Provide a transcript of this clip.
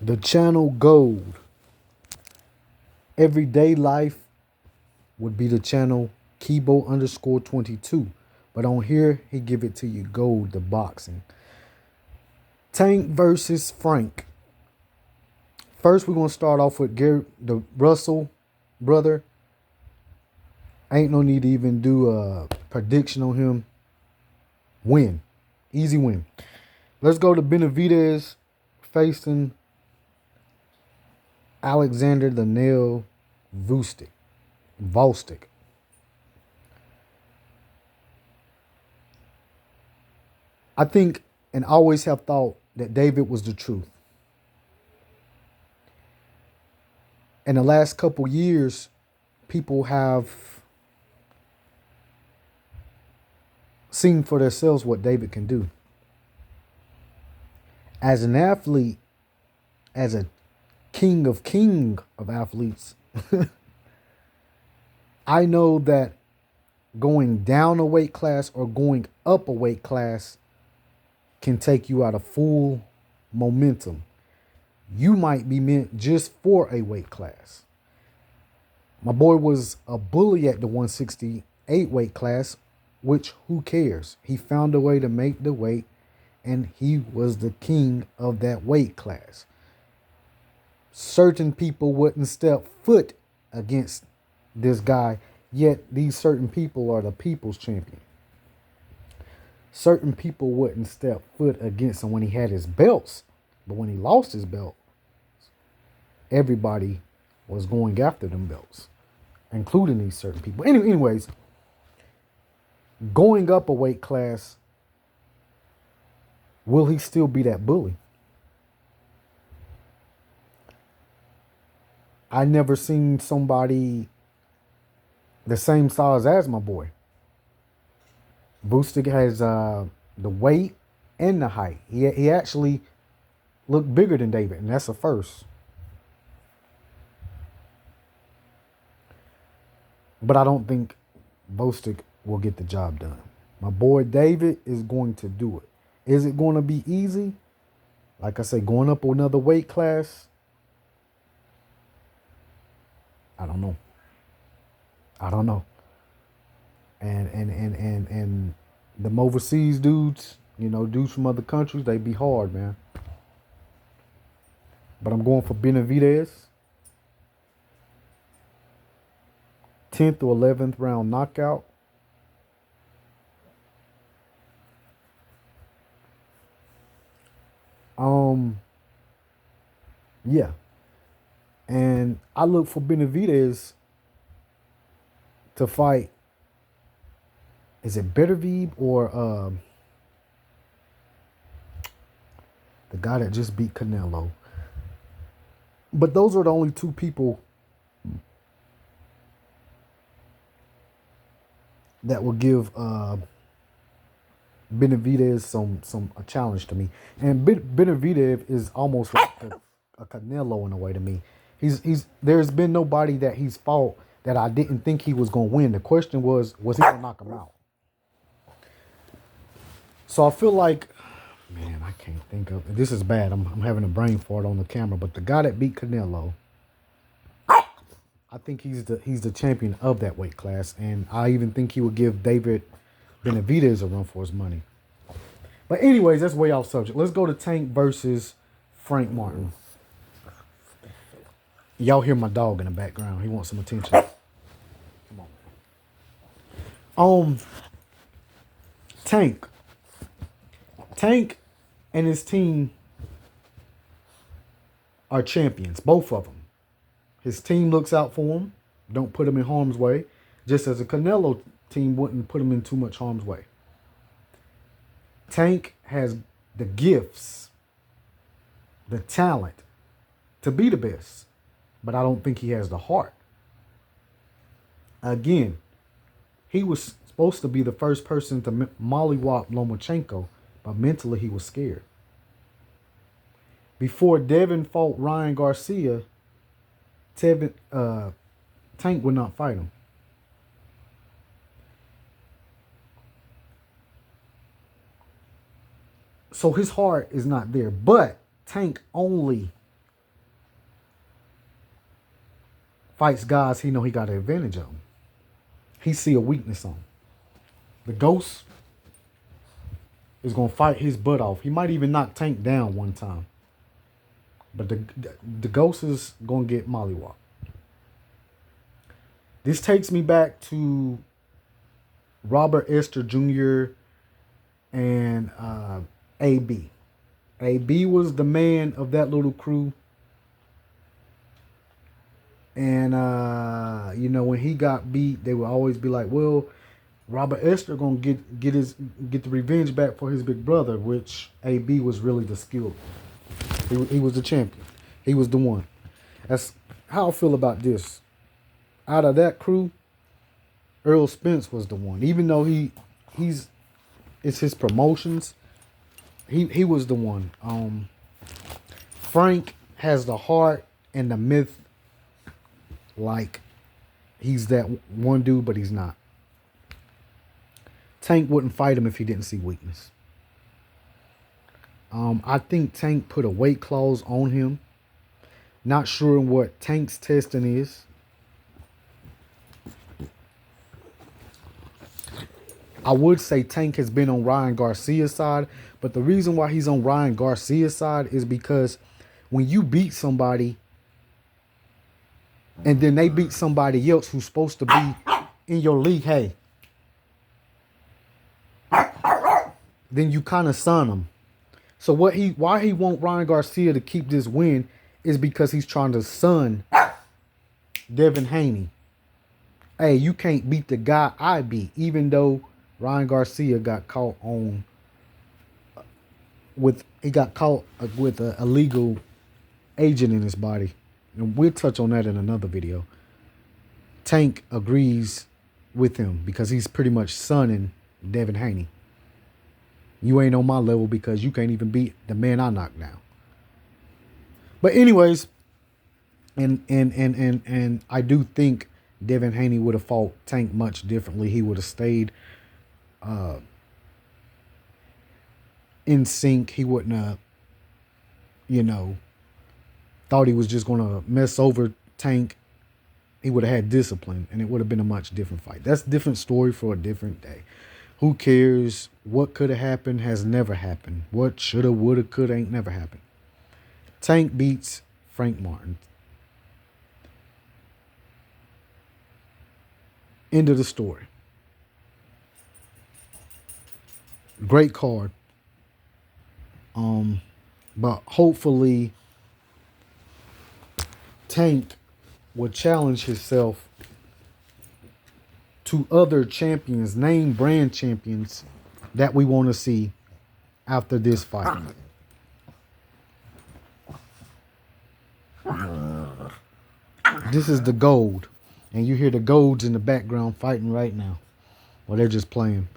The channel gold. Everyday life would be the channel Kibo underscore 22. But on here, he give it to you gold, the boxing. Tank versus Frank. First, we're going to start off with the Russell brother. Ain't no need to even do a prediction on him. Win. Easy win. Let's go to Benavidez facing Alexander the Nail Vustic. Volstic. I think and always have thought that David was the truth. In the last couple years, people have seen for themselves what David can do. As an athlete, as a king of athletes, I know that going down a weight class or going up a weight class can take you out of full momentum. You might be meant just for a weight class. My boy was a bully at the 168 weight class, which who cares? He found a way to make the weight, and he was the king of that weight class. Certain people wouldn't step foot against this guy, yet these certain people are the people's champion. Certain people wouldn't step foot against him when he had his belts, but when he lost his belt, everybody was going after them belts, including these certain people. Anyways, going up a weight class, will he still be that bully? I never seen somebody the same size as my boy. Boostig has the weight and the height. He actually looked bigger than David, and that's a first. But I don't think Bostick will get the job done. My boy David is going to do it. Is it going to be easy? Like I say, going up another weight class, I don't know. I don't know. And them overseas dudes, dudes from other countries, they be hard, man. But I'm going for Benavidez. 10th or 11th round knockout. Yeah. And I look for Benavidez to fight. Is it Beterbiev or the guy that just beat Canelo? But those are the only two people that will give Benavidez some a challenge to me. And Benavidez is almost like a Canelo in a way to me. He's there's been nobody that he's fought that I didn't think he was gonna win. The question was he gonna knock him out? So I feel like, man, I can't think of this is bad. I'm having a brain fart on the camera, but the guy that beat Canelo, I think he's the champion of that weight class, and I even think he would give David Benavidez a run for his money. But anyways, that's way off subject. Let's go to Tank versus Frank Martin. Y'all hear my dog in the background. He wants some attention. Come on. Tank. Tank and his team are champions, both of them. His team looks out for him, don't put him in harm's way, just as a Canelo team wouldn't put him in too much harm's way. Tank has the gifts, the talent to be the best, but I don't think he has the heart. Again, he was supposed to be the first person to mollywop Lomachenko, but mentally he was scared. Before Devin fought Ryan Garcia, Tank would not fight him. So his heart is not there. But Tank only fights guys he know he got an advantage on. He see a weakness on. The Ghost is gonna fight his butt off. He might even knock Tank down one time. But the Ghost is gonna get mollywop. This takes me back to Robert Esther Jr. and AB. AB was the man of that little crew. And you know, when he got beat, they would always be like, well, Robert Esther gonna get the revenge back for his big brother, which AB was really the skilled. He was the champion. He was the one. That's how I feel about this. Out of that crew, Earl Spence was the one. Even though it's his promotions, he was the one. Frank has the heart and the myth, like he's that one dude, but he's not. Tank wouldn't fight him if he didn't see weakness. I think Tank put a weight clause on him. Not sure what Tank's testing is. I would say Tank has been on Ryan Garcia's side, but the reason why he's on Ryan Garcia's side is because when you beat somebody and then they beat somebody else who's supposed to be in your league, hey, then you kind of son them. So why he want Ryan Garcia to keep this win is because he's trying to son Devin Haney. Hey, you can't beat the guy I beat, even though Ryan Garcia got caught with an illegal agent in his body. And we'll touch on that in another video. Tank agrees with him because he's pretty much sonning Devin Haney. You ain't on my level because you can't even beat the man I knocked down. But anyways, and I do think Devin Haney would have fought Tank much differently. He would have stayed in sync. He wouldn't have, thought he was just going to mess over Tank. He would have had discipline, and it would have been a much different fight. That's a different story for a different day. Who cares? What could have happened has never happened. What shoulda, woulda, coulda ain't never happened. Tank beats Frank Martin. End of the story. Great card. But hopefully Tank will challenge himself to other champions, name brand champions that we want to see after this fight. This is the Gold. And you hear the Golds in the background fighting right now. Well, they're just playing.